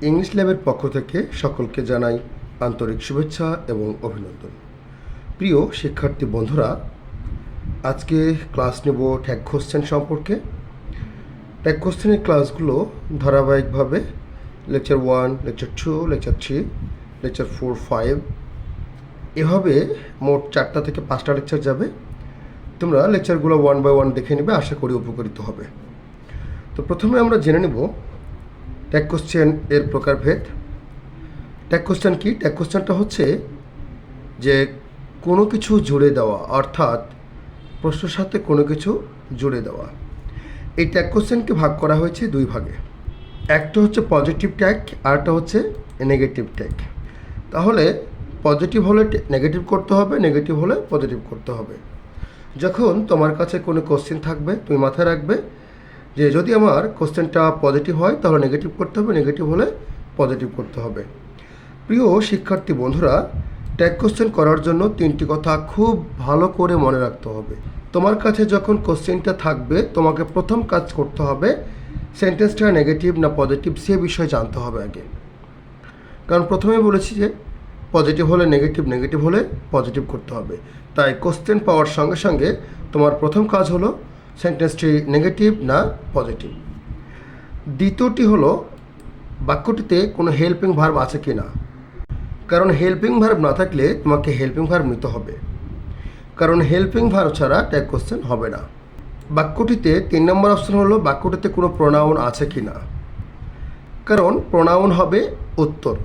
English ল্যাবের পক্ষ থেকে সকলকে জানাই আন্তরিক শুভেচ্ছা এবং অভিনন্দন। প্রিয় শিক্ষার্থী বন্ধুরা, আজকে ক্লাস নেব ট্যাগ কোশ্চেন সম্পর্কে। ট্যাগ কোশ্চেনের ক্লাসগুলো ধারাবাহিকভাবে লেকচার 1, লেকচার 2, লেকচার 3, লেকচার 4, 5 এভাবে মোট 4টা থেকে 5টা লেকচার যাবে। তোমরা লেকচারগুলো 1 বাই 1 দেখে নেবে, আশা করি উপকৃত হবে। তো প্রথমে আমরা জেনে নেব ট্যাগ কোশ্চেন এর প্রকারভেদ। ট্যাগ কোশ্চেন কি? ট্যাগ কোশ্চেনটা হচ্ছে যে কোনো কিছু জুড়ে দেওয়া, অর্থাৎ প্রশ্নের সাথে কোনো কিছু জুড়ে দেওয়া। এই ট্যাগ কোশ্চেনকে ভাগ করা হয়েছে দুই ভাগে। একটা হচ্ছে পজিটিভ ট্যাগ, আরটা হচ্ছে নেগেটিভ ট্যাগ। তাহলে পজিটিভ হলে নেগেটিভ করতে হবে, নেগেটিভ হলে পজিটিভ করতে হবে। যখন তোমার কাছে কোনো কোশ্চেন থাকবে, তুমি মাথায় রাখবে যে যদি আমার কোশ্চেনটা পজিটিভ হয় তাহলে নেগেটিভ করতে হবে, নেগেটিভ হলে পজিটিভ করতে হবে। প্রিয় শিক্ষার্থী বন্ধুরা, ট্যাগ কোশ্চেন করার জন্য 3টি কথা খুব ভালো করে মনে রাখতে হবে। তোমার কাছে যখন কোশ্চেনটা থাকবে, তোমাকে প্রথম কাজ করতে হবে সেন্টেন্সটা নেগেটিভ না পজিটিভ সে বিষয়ে জানতে হবে আগে। কারণ প্রথমে বলেছি যে পজিটিভ হলে নেগেটিভ, নেগেটিভ হলে পজিটিভ করতে হবে। তাই কোশ্চেন পাওয়ার সঙ্গে সঙ্গে তোমার প্রথম কাজ হলো সেন্টেন্সটি নেগেটিভ না পজিটিভ। দ্বিতীয়টি হলো বাক্যটিতে কোনো হেল্পিং ভার্ব আছে কি না। কারণ হেল্পিং ভার্ব না থাকলে তোমাকে হেল্পিং ভার্ব নিতে হবে, কারণ হেল্পিং ভার্ব ছাড়া ট্যাগ কোশ্চেন হবে না। বাক্যটিতে 3 নম্বর অপশন হলো বাক্যটিতে কোনো প্রোনাউন আছে কি না। কারণ প্রোনাউন হবে উত্তর,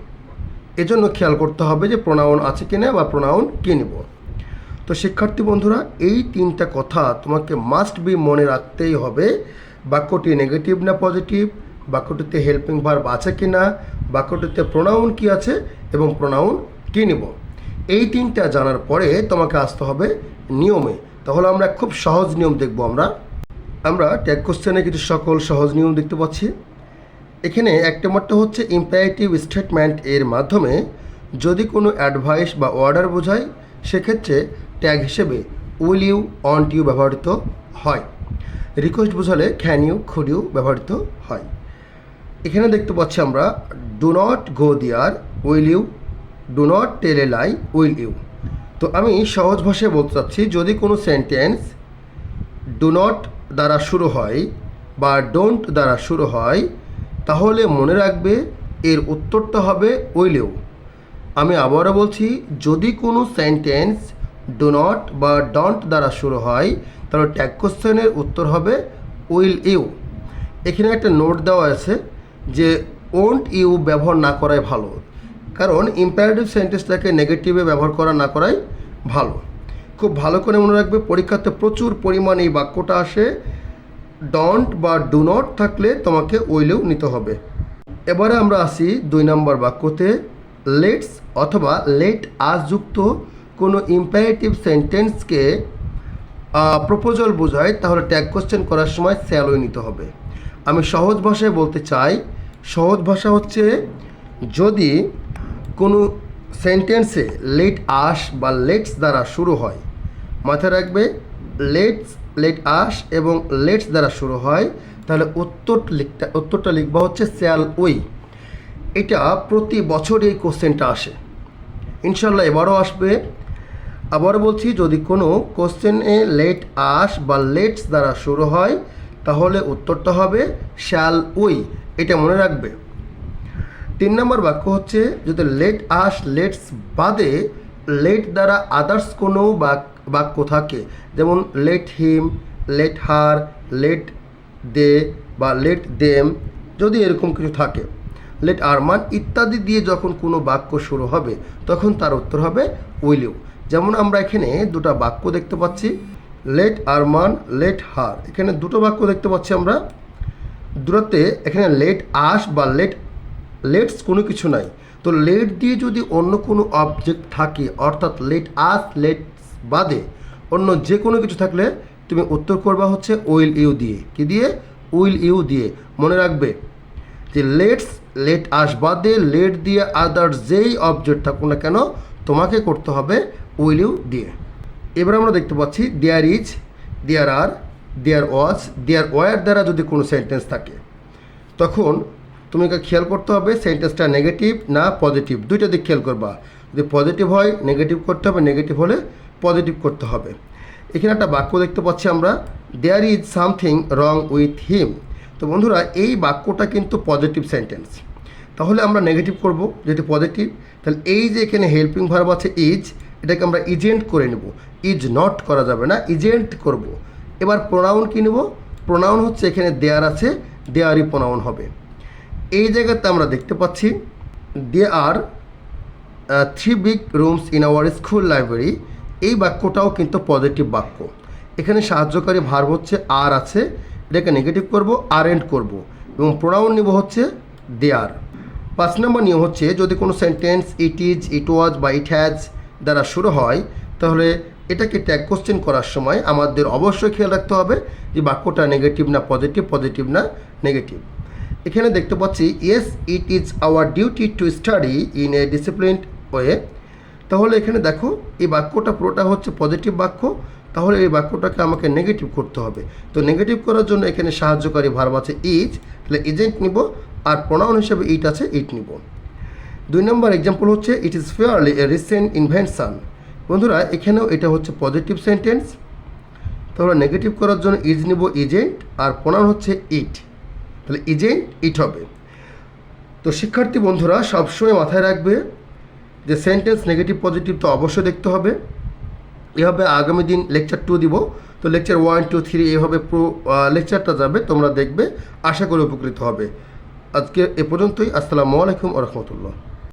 এজন্য খেয়াল করতে হবে যে প্রোনাউন আছে কি না বা প্রোনাউন কী নেব। তো শিক্ষার্থী বন্ধুরা, এই 3টা কথা তোমাকে মাস্ট বি মনে রাখতেই হবে। বাক্যটি নেগেটিভ না পজিটিভ, বাক্যটিতে হেল্পিং ভার্ব আছে কি না, বাক্যটিতে প্রোনাউন কি আছে এবং প্রোনাউন কী নেব। এই 3টা জানার পরে তোমাকে আসতে হবে নিয়মে। তাহলে আমরা খুব সহজ নিয়ম দেখব। আমরা ট্যাগ কোশ্চেনে কিছু সকল সহজ নিয়ম দেখতে পাচ্ছি। এখানে 1 নম্বরটা হচ্ছে ইম্পারেটিভ স্টেটমেন্ট এর মাধ্যমে যদি কোনো অ্যাডভাইস বা অর্ডার বোঝায়, সেক্ষেত্রে ট্যাগ হিসেবে উইল ইউ, ওয়ান্ট ইউ ব্যবহৃত হয়। রিকোয়েস্ট বোঝালে ক্যান ইউ, কুড ইউ ব্যবহৃত হয়। এখানে দেখতে পাচ্ছি আমরা do not go there, will you, do not tell a lie, will you. তো আমি সহজ ভাষায় বলতে চাচ্ছি, যদি কোনো সেন্টেন্স ডু নট দ্বারা শুরু হয় বা ডোন্ট দ্বারা শুরু হয়, তাহলে মনে রাখবে এর উত্তরটা হবে উইল ইউ। আমি আবারও বলছি, যদি কোনো সেন্টেন্স ডু নট বা ডন্ট দ্বারা শুরু হয়, তাহলে ট্যাগ কোশ্চেনের উত্তর হবে উইল ইউ। এখানে একটা নোট দেওয়া আছে যে ওন্ট ইউ ব্যবহার না করাই ভালো, কারণ ইম্পারেটিভ সেন্টেন্সটাকে নেগেটিভে ব্যবহার করা না করাই ভালো। খুব ভালো করে মনে রাখবে, পরীক্ষাতে প্রচুর পরিমাণ এই বাক্যটা আসে। ডন্ট বা ডু নট থাকলে তোমাকে উইল ইউ নিতে হবে। এবারে আমরা আসি 2 নম্বর বাক্যতে। লেটস অথবা লেট আস যুক্ত কোনো ইম্পারেটিভ সেন্টেন্সকে প্রপোজাল বোঝায়, তাহলে ট্যাগ কোশ্চেন করার সময় শ্যালোই নিতে হবে। আমি সহজ ভাষায় বলতে চাই, সহজ ভাষা হচ্ছে যদি কোনো সেন্টেন্সে লেট আস বা লেটস দ্বারা শুরু হয়, মাথায় রাখবে লেট আস এবং লেটস দ্বারা শুরু হয়, তাহলে উত্তরটা লিখবা হচ্ছে শ্যাল উই। এটা প্রতি বছর এই কোশ্চেনটা আসে, ইনশাল্লাহ এবারও আসবে। আবার বলছি, যদি কোনো কোশ্চেনে লেট আস বা লেটস দ্বারা শুরু হয়, তাহলে উত্তরটা হবে শ্যাল উই, এটা মনে রাখবে। 3 নম্বর বাক্য হচ্ছে যদি লেট আস লেটস বাদে লেট দ্বারা আদার্স কোনো বাক্য থাকে, যেমন let him, let her, let they বা লেট দেম, যদি এরকম কিছু থাকে, লেট আরমান ইত্যাদি দিয়ে যখন কোনো বাক্য শুরু হবে, তখন তার উত্তর হবে উইল ইউ। যেমন আমরা এখানে 2টা বাক্য দেখতে পাচ্ছি, লেট আরমান, লেট হার। এখানে 2টো বাক্য দেখতে পাচ্ছি আমরা। দুটোতে এখানে লেট আস বা লেটস কোনো কিছু নাই। তো লেট দিয়ে যদি অন্য কোনো অবজেক্ট থাকে, অর্থাৎ লেট আস লেটস বাদে অন্য যে কোনো কিছু থাকলে তুমি উত্তর করবা হচ্ছে উইল ইউ দিয়ে। কি দিয়ে? উইল ইউ দিয়ে। মনে রাখবে যে লেট আস বাদে লেট দিয়ে আদার্স যেই অবজেক্ট থাকুক না কেন, তোমাকে করতে হবে উইল ইউ দিয়ে। এবার আমরা দেখতে পাচ্ছি there is, there R, there was, there were দ্বারা যদি কোনো সেন্টেন্স থাকে, তখন তুমি খেয়াল করতে হবে সেন্টেন্সটা নেগেটিভ না পজিটিভ, দুইটা দিক খেয়াল করবা। যদি পজিটিভ হয় নেগেটিভ করতে হবে, নেগেটিভ হলে পজিটিভ করতে হবে। এখানে একটা বাক্য দেখতে পাচ্ছি আমরা, there is something wrong with him. তো বন্ধুরা এই বাক্যটা কিন্তু পজিটিভ সেন্টেন্স, তাহলে আমরা নেগেটিভ করব। যেহেতু পজিটিভ, তাহলে এই যে এখানে হেল্পিং ভার্ব আছে ইজ, এটাকে আমরা ইজেন্ট করে নেব। ইজ নট করা যাবে না, ইজেন্ট করব। এবার প্রোনাউন কী নেব? প্রোনাউন হচ্ছে এখানে দেয়ার আছে, দেয়ারই প্রোনাউন হবে। এই জায়গাতে আমরা দেখতে পাচ্ছি দে আর 3 big rooms in our school library. এই বাক্যটাও কিন্তু পজিটিভ বাক্য। এখানে সাহায্যকারী ভার্ব হচ্ছে আর আছে, এটাকে নেগেটিভ করব, আরেন্ট করব, এবং প্রোনাউন নিব হচ্ছে দেয়ার। 5 নম্বর নিয়ম হচ্ছে যদি কোনো সেন্টেন্স ইট ইজ, ইট ওয়াজ বা ইট হ্যাজ দ্বারা শুরু হয়, তাহলে এটাকে ট্যাগ কোশ্চেন করার সময় আমাদের অবশ্যই খেয়াল রাখতে হবে যে বাক্যটা নেগেটিভ না পজিটিভ, পজিটিভ না নেগেটিভ। এখানে দেখতে পাচ্ছি yes it is our duty to study in a disciplined way. তাহলে এখানে দেখো এই বাক্যটা পুরোটা হচ্ছে পজিটিভ বাক্য, তাহলে এই বাক্যটাকে আমাকে নেগেটিভ করতে হবে। তো নেগেটিভ করার জন্য এখানে সাহায্যকারী ভার্ব আছে ইজ, তাহলে ইজেন্ট নিব, আর প্রোনাউন হিসেবে ইট আছে, ইট নিব। 2 নম্বর এক্সাম্পল হচ্ছে it is fairly a recent invention. বন্ধুরা এখানেও এটা হচ্ছে পজিটিভ সেন্টেন্স, তাহলে নেগেটিভ করার জন্য ইজ নিব, ইজেন্ট, আর প্রোনাউন হচ্ছে ইট, তাহলে ইজেন্ট ইট হবে। তো শিক্ষার্থী বন্ধুরা সবসময় মাথায় রাখবে যে সেন্টেন্স নেগেটিভ পজিটিভ তো অবশ্যই দেখতে হবে। এভাবে আগামী দিন লেকচার 2 দিব, তো লেকচার 1, 2, 3 এভাবে পুরো লেকচারটা যাবে, তোমরা দেখবে, আশা করি উপকৃত হবে। আজকে এ পর্যন্তই। আসসালামু আলাইকুম ওয়া রাহমাতুল্লাহ।